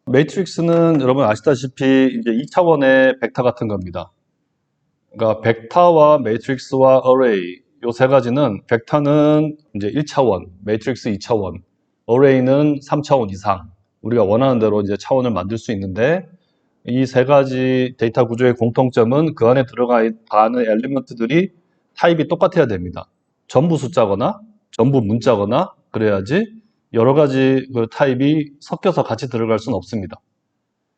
매트릭스는 여러분 아시다시피 이제 2차원의 벡터 같은 겁니다. 그러니까 벡터와 매트릭스와 어레이 요 세 가지는, 벡터는 이제 1차원, 매트릭스 2차원, 어레이는 3차원 이상 우리가 원하는 대로 이제 차원을 만들 수 있는데, 이 세 가지 데이터 구조의 공통점은 그 안에 들어가는 엘리먼트들이 타입이 똑같아야 됩니다. 전부 숫자거나 전부 문자거나 그래야지, 여러 가지 그 타입이 섞여서 같이 들어갈 수는 없습니다.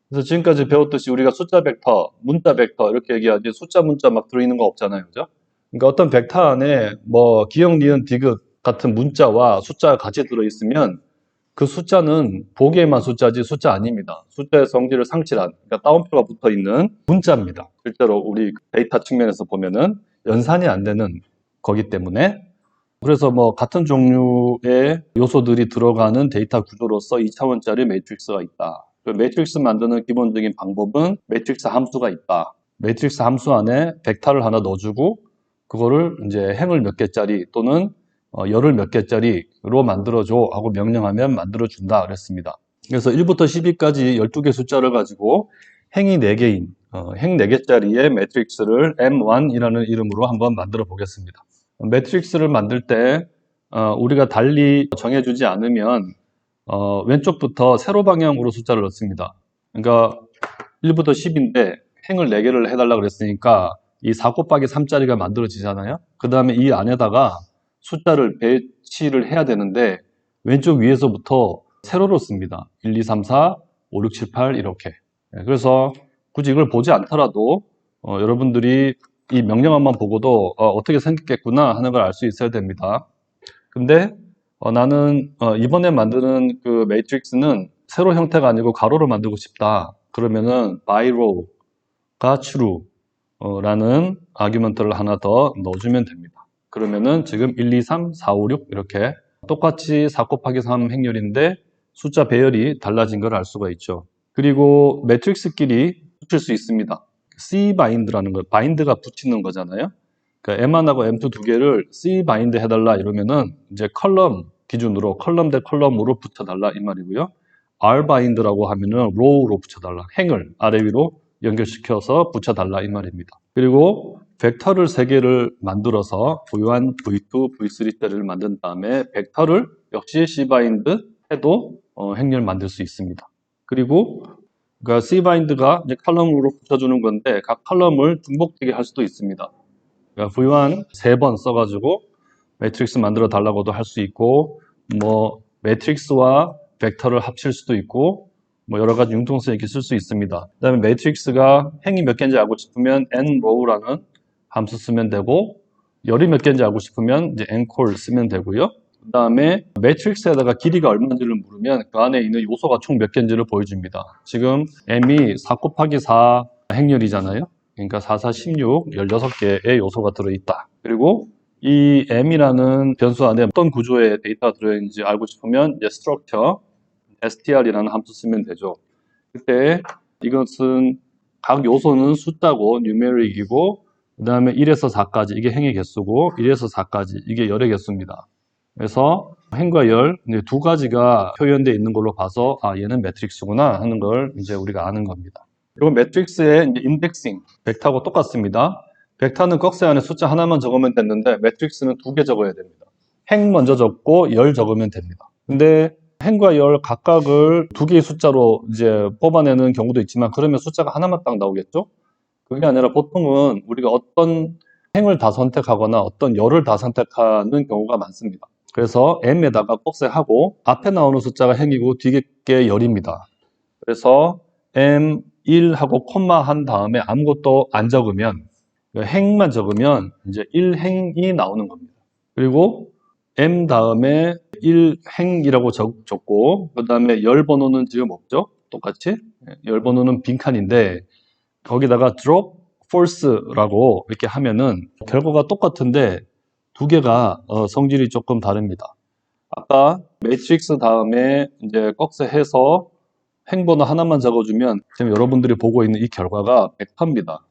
그래서 지금까지 배웠듯이 우리가 숫자 벡터, 문자 벡터 이렇게 얘기하지, 숫자 문자 막 들어있는 거 없잖아요. 그죠? 그러니까 어떤 벡터 안에 뭐 기역, 니은, 디귿 같은 문자와 숫자가 같이 들어있으면 그 숫자는 보기에만 숫자지 숫자 아닙니다. 숫자의 성질을 상실한, 그러니까 따옴표가 붙어 있는 문자입니다. 실제로 우리 데이터 측면에서 보면은 연산이 안 되는 거기 때문에, 그래서 뭐 같은 종류의 요소들이 들어가는 데이터 구조로서 2차원짜리 매트릭스가 있다. 그 매트릭스 만드는 기본적인 방법은 매트릭스 함수가 있다. 매트릭스 함수 안에 벡터를 하나 넣어주고 그거를 이제 행을 몇 개짜리 또는 열을 몇 개짜리로 만들어줘 하고 명령하면 만들어준다 그랬습니다. 그래서 1부터 12까지 12개 숫자를 가지고 행이 4개인 행 4개짜리의 매트릭스를 M1이라는 이름으로 한번 만들어 보겠습니다. 매트릭스를 만들 때 우리가 달리 정해주지 않으면 왼쪽부터 세로 방향으로 숫자를 넣습니다. 그러니까 1부터 10인데 행을 4개를 해달라 그랬으니까 이 4 곱하기 3짜리가 만들어지잖아요. 그 다음에 이 안에다가 숫자를 배치를 해야 되는데 왼쪽 위에서부터 세로로 씁니다. 1, 2, 3, 4, 5, 6, 7, 8 이렇게. 그래서 굳이 이걸 보지 않더라도 여러분들이 이 명령어만 보고도 어떻게 생겼겠구나 하는 걸 알 수 있어야 됩니다. 근데 나는 이번에 만드는 그 매트릭스는 세로 형태가 아니고 가로로 만들고 싶다. 그러면은 by row가 true 라는 아규먼트를 하나 더 넣어주면 됩니다. 그러면은 지금 1, 2, 3, 4, 5, 6 이렇게 똑같이 4 곱하기 3 행렬인데 숫자 배열이 달라진 걸 알 수가 있죠. 그리고 매트릭스끼리 붙일 수 있습니다. C 바인드라는 거, 바인드가 붙이는 거잖아요. 그러니까 M1하고 M2 두 개를 C 바인드 해달라 이러면은 이제 컬럼 기준으로 컬럼 대 컬럼으로 붙여달라 이 말이고요. R 바인드라고 하면은 row로 붙여달라, 행을 아래 위로 연결시켜서 붙여달라 이 말입니다. 그리고 벡터를 3개를 만들어서 V1, V2, V3대를 만든 다음에 벡터를 역시 C바인드 해도 행렬 만들 수 있습니다. 그리고 그러니까 C바인드가 이제 컬럼으로 붙여주는 건데 각 컬럼을 중복되게 할 수도 있습니다. 그러니까 V1 3번 써가지고 매트릭스 만들어 달라고도 할 수 있고, 뭐 매트릭스와 벡터를 합칠 수도 있고, 뭐 여러 가지 융통성 있게 쓸 수 있습니다. 그 다음에 매트릭스가 행이 몇 개인지 알고 싶으면 nrow라는 함수 쓰면 되고, 열이 몇 개인지 알고 싶으면 이제 ncol 쓰면 되고요. 그 다음에 매트릭스에다가 길이가 얼마인지를 물으면 그 안에 있는 요소가 총 몇 개인지를 보여줍니다. 지금 m이 4 곱하기 4 행렬이잖아요. 그러니까 4, 4, 16, 16개의 요소가 들어있다. 그리고 이 m이라는 변수 안에 어떤 구조의 데이터가 들어있는지 알고 싶으면 이제 structure, str이라는 함수 쓰면 되죠. 그때 이것은 각 요소는 숫자고 numeric이고, 그 다음에 1에서 4까지 이게 행의 개수고, 1에서 4까지 이게 열의 개수입니다. 그래서 행과 열 두 가지가 표현되어 있는 걸로 봐서 얘는 매트릭스구나 하는 걸 이제 우리가 아는 겁니다. 그리고 매트릭스의 인덱싱 벡터하고 똑같습니다. 벡터는 꺽쇠 안에 숫자 하나만 적으면 됐는데 매트릭스는 2개 적어야 됩니다. 행 먼저 적고 열 적으면 됩니다. 근데 행과 열 각각을 2개의 숫자로 이제 뽑아내는 경우도 있지만 그러면 숫자가 하나만 딱 나오겠죠? 그게 아니라 보통은 우리가 어떤 행을 다 선택하거나 어떤 열을 다 선택하는 경우가 많습니다. 그래서 m에다가 꺽쇠하고 앞에 나오는 숫자가 행이고 뒤에 게 열입니다. 그래서 m1하고 콤마 한 다음에 아무것도 안 적으면, 행만 적으면 이제 1행이 나오는 겁니다. 그리고 m 다음에 1행이라고 적고 그 다음에 열 번호는 지금 없죠? 똑같이 열 번호는 빈칸인데 거기다가 drop false라고 이렇게 하면은 결과가 똑같은데 2개가 성질이 조금 다릅니다. 아까 매트릭스 다음에 이제 꺽쇠해서 행번호 하나만 적어주면 지금 여러분들이 보고 있는 이 결과가 100%입니다.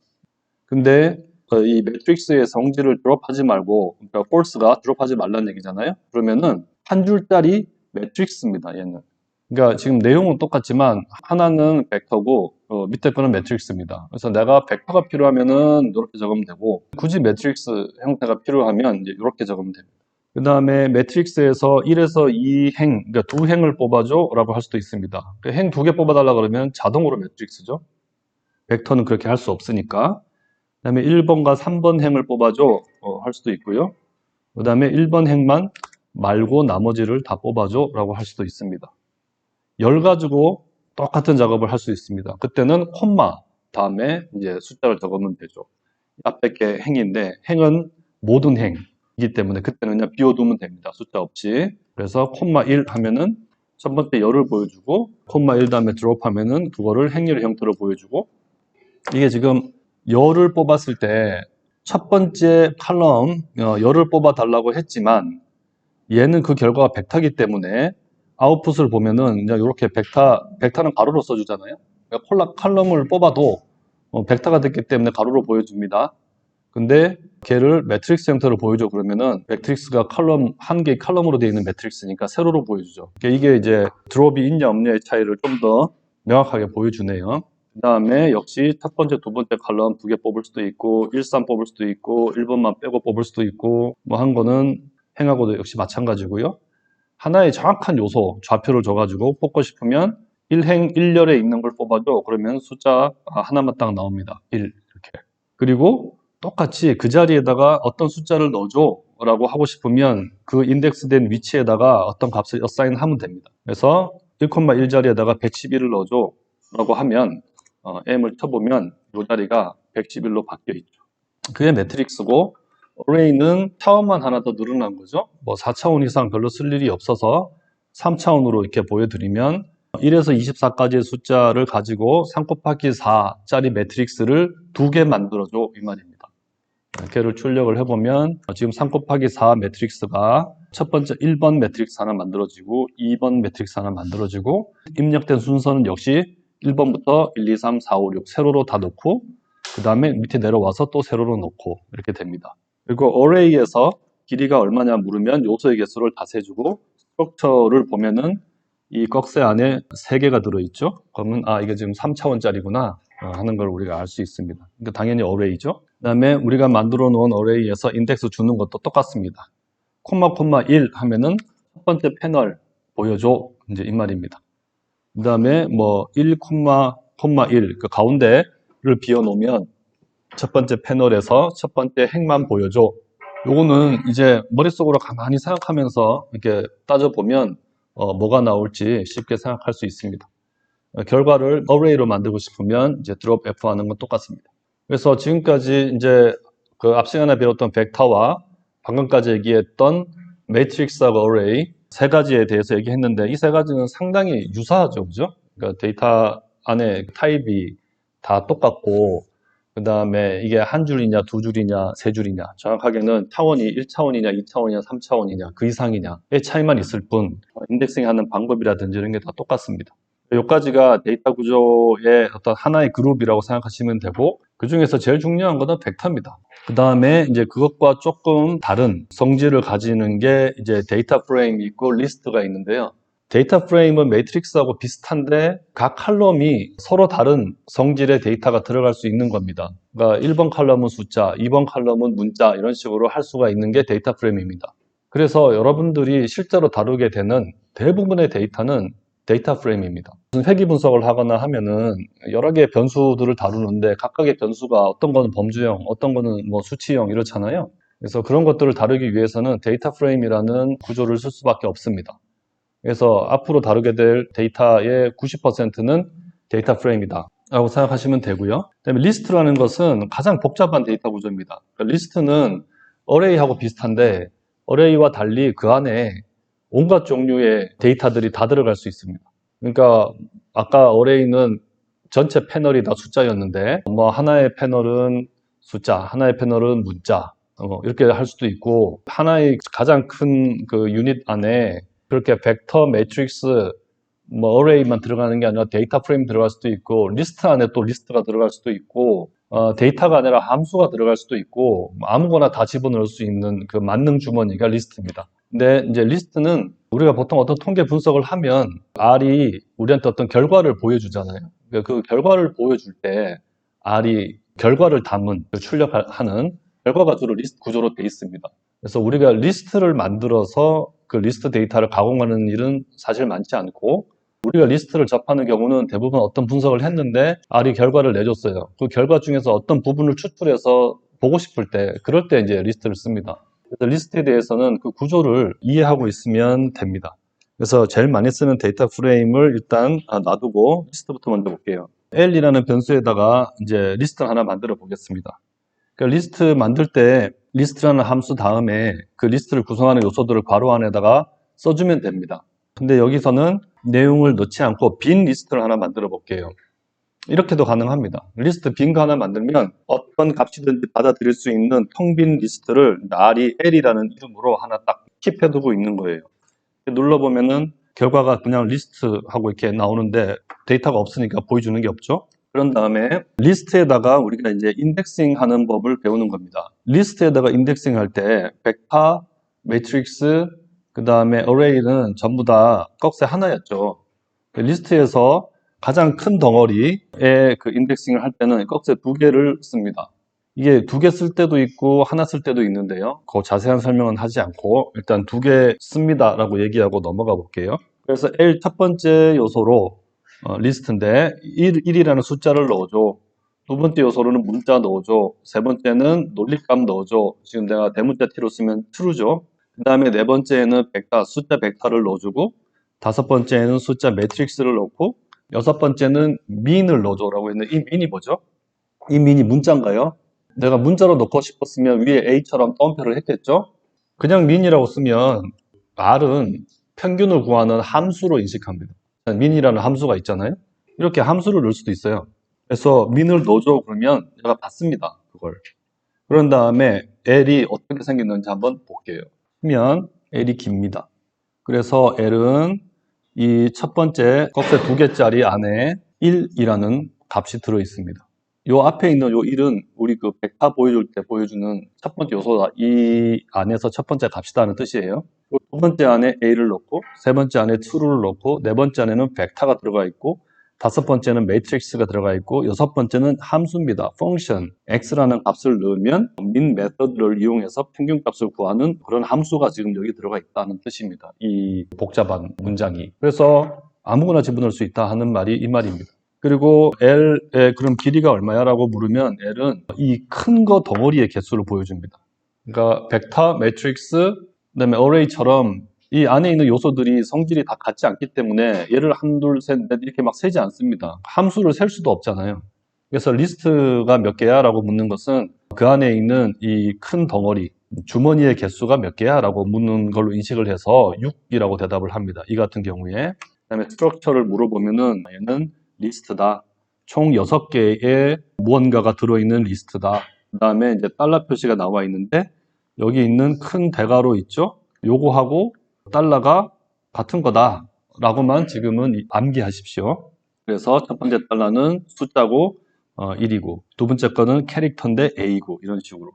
근데 이 매트릭스의 성질을 드롭하지 말고, 그러니까 false가 드롭하지 말라는 얘기잖아요. 그러면은 한 줄짜리 매트릭스입니다, 얘는. 그러니까 지금 내용은 똑같지만 하나는 벡터고 밑에 거는 매트릭스입니다. 그래서 내가 벡터가 필요하면은 이렇게 적으면 되고, 굳이 매트릭스 형태가 필요하면 이제 이렇게 적으면 됩니다. 그 다음에 매트릭스에서 1에서 2행, 그러니까 두 행을 뽑아줘 라고 할 수도 있습니다. 행 두 개 뽑아달라 그러면 자동으로 매트릭스죠. 벡터는 그렇게 할 수 없으니까. 그 다음에 1번과 3번 행을 뽑아줘 할 수도 있고요. 그 다음에 1번 행만 말고 나머지를 다 뽑아줘 라고 할 수도 있습니다. 열 가지고 똑같은 작업을 할 수 있습니다. 그때는 콤마 다음에 이제 숫자를 적으면 되죠. 앞에 게 행인데 행은 모든 행이기 때문에 그때는 그냥 비워두면 됩니다. 숫자 없이. 그래서 콤마 1 하면은 첫 번째 열을 보여주고 콤마 1 다음에 드롭 하면은 그거를 행렬 형태로 보여주고, 이게 지금 열을 뽑았을 때 첫 번째 칼럼 열을 뽑아 달라고 했지만 얘는 그 결과가 벡터이기 때문에 아웃풋을 보면은 그냥 이렇게 벡터는 가로로 써주잖아요. 그러니까 칼럼을 뽑아도 벡터가 됐기 때문에 가로로 보여줍니다. 근데 걔를 매트릭스 형태로 보여줘 그러면은 매트릭스가 칼럼 한 개의 칼럼으로 되어 있는 매트릭스니까 세로로 보여주죠. 그러니까 이게 이제 드롭이 있냐 없냐의 차이를 좀 더 명확하게 보여주네요. 그 다음에 역시 첫 번째, 두 번째 칼럼 두 개 뽑을 수도 있고 1, 3 뽑을 수도 있고 1번만 빼고 뽑을 수도 있고 뭐 한 거는 행하고도 역시 마찬가지고요. 하나의 정확한 요소, 좌표를 줘가지고 뽑고 싶으면 1행 1열에 있는 걸 뽑아줘. 그러면 숫자 하나만 딱 나옵니다. 1 이렇게. 그리고 똑같이 그 자리에다가 어떤 숫자를 넣어줘 라고 하고 싶으면 그 인덱스된 위치에다가 어떤 값을 어사인 하면 됩니다. 그래서 1,1 자리에다가 111을 넣어줘 라고 하면 M을 쳐보면 이 자리가 111로 바뀌어 있죠. 그게 매트릭스고, 어레이는 차원만 하나 더 늘어난 거죠. 뭐 4차원 이상 별로 쓸 일이 없어서 3차원으로 이렇게 보여드리면 1에서 24까지의 숫자를 가지고 3 곱하기 4짜리 매트릭스를 두 개 만들어줘 이 말입니다. 걔를 출력을 해보면 지금 3 곱하기 4 매트릭스가 첫 번째 1번 매트릭스 하나 만들어지고 2번 매트릭스 하나 만들어지고, 입력된 순서는 역시 1번부터 1, 2, 3, 4, 5, 6 세로로 다 놓고 그 다음에 밑에 내려와서 또 세로로 놓고 이렇게 됩니다. 그리고 어레이에서 길이가 얼마냐 물으면 요소의 개수를 다 세주고, 스트럭처를 보면은 이 꺽쇠 안에 3개가 들어있죠. 그러면 이게 지금 3차원짜리구나 하는 걸 우리가 알 수 있습니다. 그러니까 당연히 어레이죠. 그 다음에 우리가 만들어 놓은 어레이에서 인덱스 주는 것도 똑같습니다. 콤마 1 하면은 첫 번째 패널 보여줘 이제 이 말입니다. 그 다음에 뭐 1, 1 그 가운데를 비워 놓으면 첫 번째 패널에서 첫 번째 행만 보여줘. 요거는 이제 머릿속으로 가만히 생각하면서 이렇게 따져보면 뭐가 나올지 쉽게 생각할 수 있습니다. 결과를 어레이로 만들고 싶으면 이제 드롭 F 하는 건 똑같습니다. 그래서 지금까지 이제 그 앞 시간에 배웠던 벡터와 방금까지 얘기했던 매트릭스하고 어레이 세 가지에 대해서 얘기했는데, 이 세 가지는 상당히 유사하죠, 그죠? 그러니까 데이터 안에 타입이 다 똑같고, 그 다음에 이게 한 줄이냐, 두 줄이냐, 세 줄이냐, 정확하게는 차원이 1차원이냐, 2차원이냐, 3차원이냐, 그 이상이냐의 차이만 있을 뿐, 인덱싱 하는 방법이라든지 이런 게 다 똑같습니다. 여기까지가 데이터 구조의 어떤 하나의 그룹이라고 생각하시면 되고, 그 중에서 제일 중요한 것은 벡터입니다. 그 다음에 이제 그것과 조금 다른 성질을 가지는 게 이제 데이터 프레임이 있고 리스트가 있는데요. 데이터 프레임은 매트릭스하고 비슷한데 각 칼럼이 서로 다른 성질의 데이터가 들어갈 수 있는 겁니다. 그러니까 1번 칼럼은 숫자, 2번 칼럼은 문자 이런 식으로 할 수가 있는 게 데이터 프레임입니다. 그래서 여러분들이 실제로 다루게 되는 대부분의 데이터는 데이터 프레임입니다. 무슨 회귀 분석을 하거나 하면은 여러 개의 변수들을 다루는데 각각의 변수가 어떤 거는 범주형, 어떤 거는 뭐 수치형 이렇잖아요. 그래서 그런 것들을 다루기 위해서는 데이터 프레임이라는 구조를 쓸 수밖에 없습니다. 그래서 앞으로 다루게 될 데이터의 90%는 데이터 프레임이다 라고 생각하시면 되고요. 그다음에 리스트라는 것은 가장 복잡한 데이터 구조입니다. 그러니까 리스트는 어레이하고 비슷한데 어레이와 달리 그 안에 온갖 종류의 데이터들이 다 들어갈 수 있습니다. 그러니까 아까 어레이는 전체 패널이 다 숫자였는데 뭐 하나의 패널은 숫자, 하나의 패널은 문자 이렇게 할 수도 있고, 하나의 가장 큰 그 유닛 안에 그렇게 벡터, 매트릭스, 뭐 어레이만 들어가는 게 아니라 데이터 프레임 들어갈 수도 있고, 리스트 안에 또 리스트가 들어갈 수도 있고, 데이터가 아니라 함수가 들어갈 수도 있고 뭐 아무거나 다 집어넣을 수 있는 그 만능 주머니가 리스트입니다. 근데 이제 리스트는 우리가 보통 어떤 통계 분석을 하면 R이 우리한테 어떤 결과를 보여주잖아요. 그 결과를 보여줄 때 R이 결과를 담은 출력하는 결과가 주로 리스트 구조로 되어 있습니다. 그래서 우리가 리스트를 만들어서 그 리스트 데이터를 가공하는 일은 사실 많지 않고 우리가 리스트를 접하는 경우는 대부분 어떤 분석을 했는데 R이 결과를 내줬어요. 그 결과 중에서 어떤 부분을 추출해서 보고 싶을 때 그럴 때 이제 리스트를 씁니다. 그래서 리스트에 대해서는 그 구조를 이해하고 있으면 됩니다. 그래서 제일 많이 쓰는 데이터 프레임을 일단 놔두고 리스트부터 먼저 볼게요. L이라는 변수에다가 이제 리스트 하나 만들어 보겠습니다. 그러니까 리스트 만들 때 리스트라는 함수 다음에 그 리스트를 구성하는 요소들을 괄호 안에다가 써주면 됩니다. 근데 여기서는 내용을 넣지 않고 빈 리스트를 하나 만들어 볼게요. 이렇게도 가능합니다. 리스트 빈 거 하나 만들면 어떤 값이든지 받아들일 수 있는 텅 빈 리스트를 R이 L이라는 이름으로 하나 딱 킵해두고 있는 거예요. 눌러보면은 결과가 그냥 리스트하고 이렇게 나오는데 데이터가 없으니까 보여주는 게 없죠. 그런 다음에 리스트에다가 우리가 이제 인덱싱 하는 법을 배우는 겁니다. 리스트에다가 인덱싱 할 때 벡터, 매트릭스, 그 다음에 어레이는 전부 다 꺽쇠 하나였죠. 리스트에서 가장 큰 덩어리에 그 인덱싱을 할 때는 꺽쇠 두 개를 씁니다. 이게 두 개 쓸 때도 있고 하나 쓸 때도 있는데요. 그 자세한 설명은 하지 않고 일단 두 개 씁니다 라고 얘기하고 넘어가 볼게요. 그래서 L 첫 번째 요소로 리스트인데 1이라는 숫자를 넣어줘. 두 번째 요소로는 문자 넣어줘. 세 번째는 논리값 넣어줘. 지금 내가 대문자 T로 쓰면 true죠. 그 다음에 네 번째에는 벡터, 숫자 벡터를 넣어주고 다섯 번째에는 숫자 매트릭스를 넣고 여섯 번째는 민을 넣어줘라고 했는데 이 민이 뭐죠? 이 민이 문자인가요? 내가 문자로 넣고 싶었으면 위에 A처럼 따옴표를 했겠죠? 그냥 민이라고 쓰면 R은 평균을 구하는 함수로 인식합니다. 민이라는 함수가 있잖아요. 이렇게 함수를 넣을 수도 있어요. 그래서 민을 넣어줘 그러면 얘가 받습니다. 그걸. 그런 다음에 L이 어떻게 생겼는지 한번 볼게요. 그러면 L이 깁니다. 그래서 L은 이 첫 번째 꺽쇠 두 개짜리 안에 1이라는 값이 들어 있습니다. 요 앞에 있는 요 1은 우리 그 벡터 보여줄 때 보여주는 첫 번째 요소다. 이 안에서 첫 번째 값이다는 뜻이에요. 두 번째 안에 A를 넣고, 세 번째 안에 true를 넣고, 네 번째 안에는 벡터가 들어가 있고, 다섯 번째는 매트릭스가 들어가 있고, 여섯 번째는 함수입니다. function, x라는 값을 넣으면 min 메서드를 이용해서 평균값을 구하는 그런 함수가 지금 여기 들어가 있다는 뜻입니다. 이 복잡한 문장이. 그래서 아무거나 집어넣을 수 있다 하는 말이 이 말입니다. 그리고 L의 그럼 길이가 얼마야? 라고 물으면 L은 이 큰 거 덩어리의 개수를 보여줍니다. 그러니까 벡터, 매트릭스, 그다음에 어레이처럼 이 안에 있는 요소들이 성질이 다 같지 않기 때문에 얘를 한, 둘, 셋, 넷 이렇게 막 세지 않습니다. 함수를 셀 수도 없잖아요. 그래서 리스트가 몇 개야? 라고 묻는 것은 그 안에 있는 이 큰 덩어리, 주머니의 개수가 몇 개야? 라고 묻는 걸로 인식을 해서 6이라고 대답을 합니다. 이 같은 경우에. 그다음에 스트럭처를 물어보면은 얘는 리스트다. 총 6개의 무언가가 들어있는 리스트다. 그 다음에 이제 달러 표시가 나와 있는데 여기 있는 큰 대괄호 있죠? 요거하고 달러가 같은 거다 라고만 지금은 암기하십시오. 그래서 첫 번째 달러는 숫자고 1이고 두 번째 거는 캐릭터인데 A고 이런 식으로.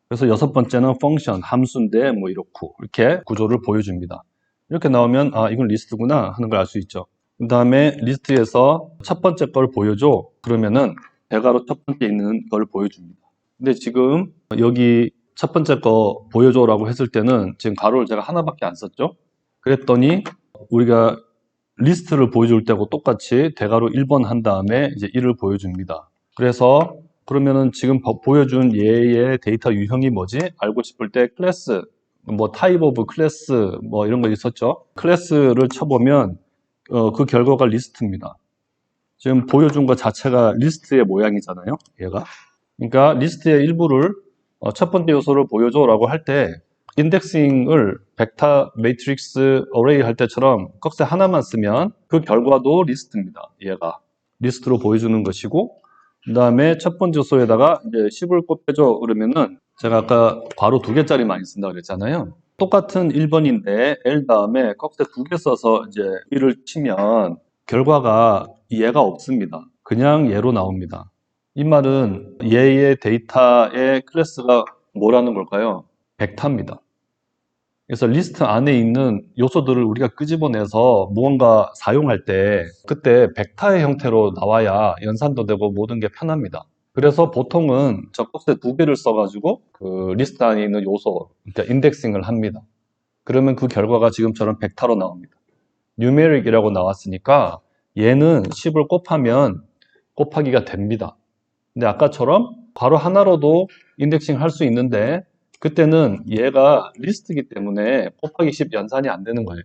그래서 여섯 번째는 펑션, 함수인데 뭐 이렇고 이렇게 구조를 보여줍니다. 이렇게 나오면 아 이건 리스트구나 하는 걸 알 수 있죠. 그 다음에 리스트에서 첫 번째 걸 보여줘 그러면은 대괄호 첫 번째 있는 걸 보여줍니다. 근데 지금 여기 첫 번째 거 보여줘라고 했을 때는 지금 가로를 제가 하나밖에 안 썼죠. 그랬더니 우리가 리스트를 보여줄 때하고 똑같이 대괄호 1번 한 다음에 이제 1을 보여줍니다. 그래서 그러면은 지금 보여준 얘의 데이터 유형이 뭐지? 알고 싶을 때 클래스, 뭐 타입 오브 클래스 뭐 이런 거 있었죠. 클래스를 쳐보면 그 결과가 리스트입니다. 지금 보여준 것 자체가 리스트의 모양이잖아요. 얘가. 그러니까 리스트의 일부를 첫 번째 요소를 보여줘라고 할 때 인덱싱을 벡터, 매트릭스, 어레이 할 때처럼 꺽쇠 하나만 쓰면 그 결과도 리스트입니다. 얘가 리스트로 보여주는 것이고 그 다음에 첫 번째 요소에다가 이제 10을 곱해줘 그러면은 제가 아까 괄호 2개짜리 많이 쓴다고 그랬잖아요. 똑같은 1번인데 L 다음에 꺽쇠 2개 써서 이제 1을 치면 결과가 얘가 없습니다. 그냥 얘로 나옵니다. 이 말은 얘의 데이터의 클래스가 뭐라는 걸까요? 벡터입니다. 그래서 리스트 안에 있는 요소들을 우리가 끄집어내서 무언가 사용할 때 그때 벡터의 형태로 나와야 연산도 되고 모든 게 편합니다. 그래서 보통은 접속세 2개를 써가지고 그 리스트 안에 있는 요소, 그러니까 인덱싱을 합니다. 그러면 그 결과가 지금처럼 벡터로 나옵니다. numeric이라고 나왔으니까 얘는 10을 곱하면 곱하기가 됩니다. 근데 아까처럼 괄호 하나로도 인덱싱 할 수 있는데 그때는 얘가 리스트이기 때문에 곱하기 10 연산이 안 되는 거예요.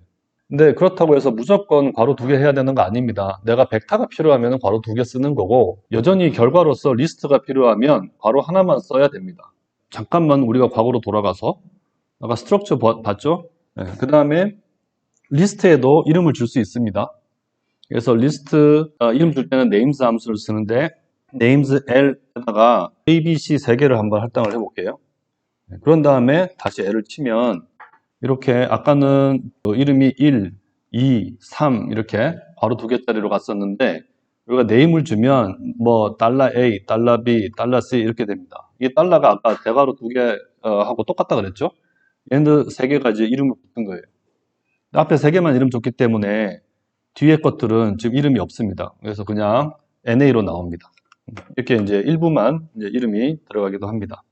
근데 그렇다고 해서 무조건 괄호 2개 해야 되는 거 아닙니다. 내가 벡터가 필요하면 괄호 2개 쓰는 거고 여전히 결과로서 리스트가 필요하면 괄호 하나만 써야 됩니다. 잠깐만 우리가 과거로 돌아가서 아까 스트럭처 봤죠? 네, 그 다음에 리스트에도 이름을 줄 수 있습니다. 그래서 리스트 이름 줄 때는 names 함수를 쓰는데 names l에다가 a, b, c 3개를 한번 할당을 해볼게요. 그런 다음에 다시 L을 치면 이렇게 아까는 이름이 1, 2, 3 이렇게 괄호 2개짜리로 갔었는데 우리가 네임을 주면 뭐 $A, $B, $C 이렇게 됩니다. 이 달러가 아까 대괄호 2개 하고 똑같다 그랬죠? 얘는 3개가 이제 이름을 붙은 거예요. 앞에 3개만 이름 줬기 때문에 뒤에 것들은 지금 이름이 없습니다. 그래서 그냥 NA로 나옵니다. 이렇게 이제 일부만 이제 이름이 들어가기도 합니다.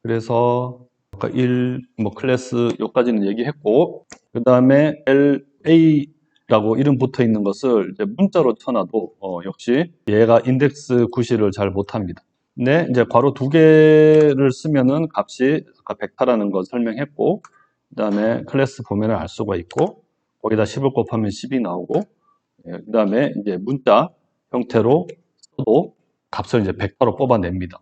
그래서 아까 1, 뭐 클래스 요까지는 얘기했고 그 다음에 LA라고 이름 붙어 있는 것을 이제 문자로 쳐놔도 역시 얘가 인덱스 구실을 잘 못합니다. 근데 이제 괄호 2개를 쓰면은 값이 아까 벡터라는 거 설명했고 그 다음에 클래스 보면은 알 수가 있고 거기다 10을 곱하면 10이 나오고 그 다음에 이제 문자 형태로 써도 값을 이제 벡터로 뽑아냅니다.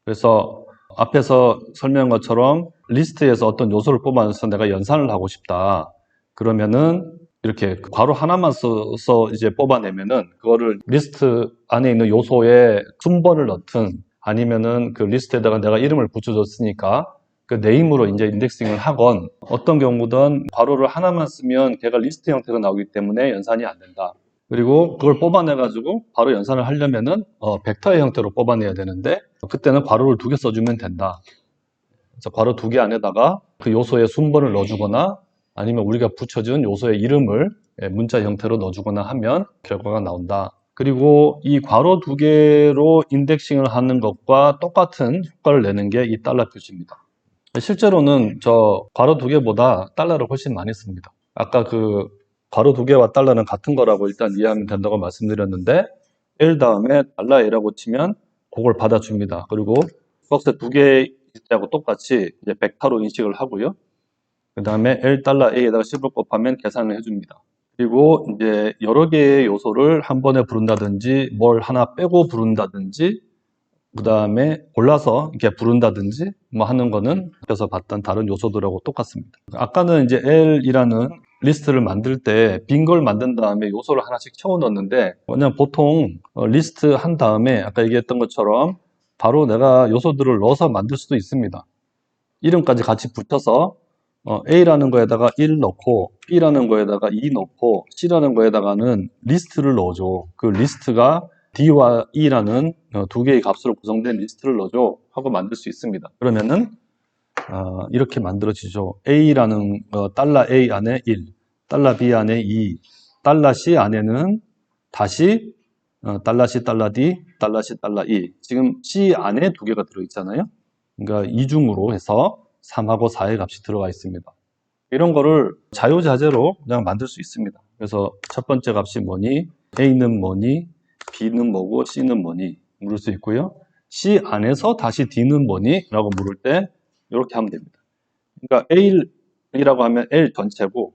그래서 앞에서 설명한 것처럼 리스트에서 어떤 요소를 뽑아내서 내가 연산을 하고 싶다. 그러면은 이렇게 괄호 하나만 써서 이제 뽑아내면은 그거를 리스트 안에 있는 요소에 순번을 넣든 아니면은 그 리스트에다가 내가 이름을 붙여줬으니까 그 네임으로 이제 인덱싱을 하건 어떤 경우든 괄호를 하나만 쓰면 걔가 리스트 형태로 나오기 때문에 연산이 안 된다. 그리고 그걸 뽑아내가지고 바로 연산을 하려면은 벡터의 형태로 뽑아내야 되는데 그때는 괄호를 2개 써주면 된다. 그래서 괄호 2개 안에다가 그 요소의 순번을 넣어주거나 아니면 우리가 붙여준 요소의 이름을 문자 형태로 넣어주거나 하면 결과가 나온다. 그리고 이 괄호 2개로 인덱싱을 하는 것과 똑같은 효과를 내는 게 이 달러 표시입니다. 실제로는 저 괄호 2개보다 달러를 훨씬 많이 씁니다. 아까 그 괄호 2개와 달러는 같은 거라고 일단 이해하면 된다고 말씀드렸는데 L 다음에 달러 A라고 치면 그걸 받아줍니다. 그리고 박스 2개 있다고 똑같이 이제 벡터로 인식을 하고요. 그 다음에 L 달러 A에다가 10을 곱하면 계산을 해줍니다. 그리고 이제 여러 개의 요소를 한 번에 부른다든지 뭘 하나 빼고 부른다든지 그 다음에 골라서 이렇게 부른다든지 뭐 하는 거는 앞에서 봤던 다른 요소들하고 똑같습니다. 아까는 이제 L이라는 리스트를 만들 때 빈 걸 만든 다음에 요소를 하나씩 채워 넣었는데 그냥 보통 리스트 한 다음에 아까 얘기했던 것처럼 바로 내가 요소들을 넣어서 만들 수도 있습니다. 이름까지 같이 붙여서 A라는 거에다가 1 넣고 B라는 거에다가 2 넣고 C라는 거에다가는 리스트를 넣어줘. 그 리스트가 D와 E라는 2개의 값으로 구성된 리스트를 넣어줘 하고 만들 수 있습니다. 그러면은 이렇게 만들어지죠. A라는 달러 A 안에 1, 달러 B 안에 2, 달러 C 안에는 다시 달러 C, 달러 D, 달러 C, 달러 E. 지금 C 안에 2개가 들어있잖아요. 그러니까 이중으로 해서 3하고 4의 값이 들어가 있습니다. 이런 거를 자유자재로 그냥 만들 수 있습니다. 그래서 첫 번째 값이 뭐니? A는 뭐니? B는 뭐고 C는 뭐니? 물을 수 있고요. C 안에서 다시 D는 뭐니? 라고 물을 때 이렇게 하면 됩니다. 그러니까 A라고 하면 L 전체고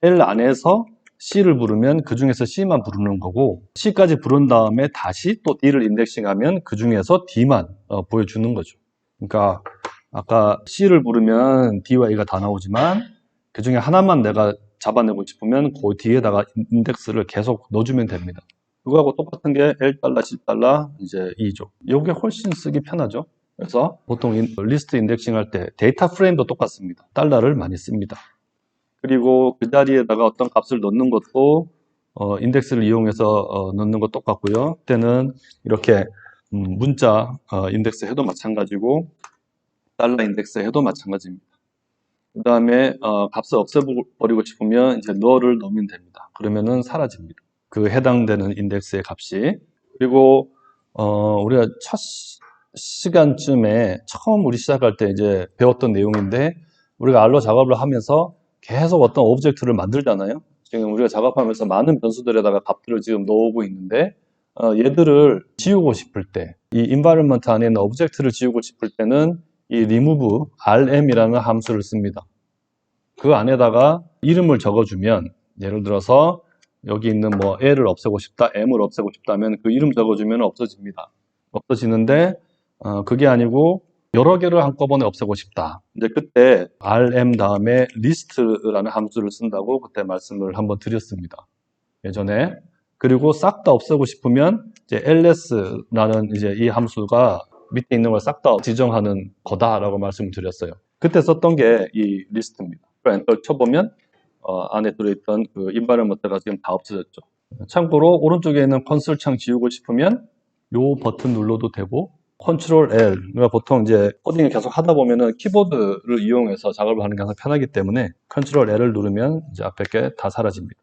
L 안에서 C를 부르면 그 중에서 C만 부르는 거고 C까지 부른 다음에 다시 또 D를 인덱싱하면 그 중에서 D만 보여주는 거죠. 그러니까 아까 C를 부르면 D와 A가 다 나오지만 그 중에 하나만 내가 잡아내고 싶으면 그 뒤에다가 인덱스를 계속 넣어주면 됩니다. 그거하고 똑같은 게 L달러, C달러, 이제 E죠. 이게 훨씬 쓰기 편하죠. 그래서 보통 리스트 인덱싱 할 때 데이터 프레임도 똑같습니다. 달러를 많이 씁니다. 그리고 그 자리에다가 어떤 값을 넣는 것도 인덱스를 이용해서 넣는 것 똑같고요. 그때는 이렇게 문자 인덱스 해도 마찬가지고 달러 인덱스 해도 마찬가지입니다. 그 다음에 값을 없애버리고 싶으면 이제 너를 넣으면 됩니다. 그러면은 사라집니다. 그 해당되는 인덱스의 값이. 그리고 우리가 첫 시간쯤에 처음 우리 시작할 때 이제 배웠던 내용인데, 우리가 알로 작업을 하면서 계속 어떤 오브젝트를 만들잖아요. 지금 우리가 작업하면서 많은 변수들에다가 값들을 지금 넣어오고 있는데, 얘들을 지우고 싶을 때, 이 environment 안에 있는 오브젝트를 지우고 싶을 때는 이 remove rm이라는 함수를 씁니다. 그 안에다가 이름을 적어주면, 예를 들어서 여기 있는 뭐 L을 없애고 싶다, M을 없애고 싶다면 그 이름 적어주면 없어집니다. 없어지는데 그게 아니고 여러 개를 한꺼번에 없애고 싶다. 이제 그때 rm 다음에 list라는 함수를 쓴다고 그때 말씀을 한번 드렸습니다. 예전에. 그리고 싹 다 없애고 싶으면 이제 ls라는 이제 이 함수가 밑에 있는 걸 싹 다 지정하는 거다라고 말씀을 드렸어요. 그때 썼던 게 이 리스트입니다. 엔터를 쳐보면 안에 들어있던 그 environment가 지금 다 없어졌죠. 참고로 오른쪽에 있는 콘솔 창 지우고 싶으면 요 버튼 눌러도 되고, 컨트롤 L, 그러니까 보통 이제 코딩을 계속 하다 보면은 키보드를 이용해서 작업을 하는 게 항상 편하기 때문에 컨트롤 L을 누르면 이제 앞에 게 다 사라집니다.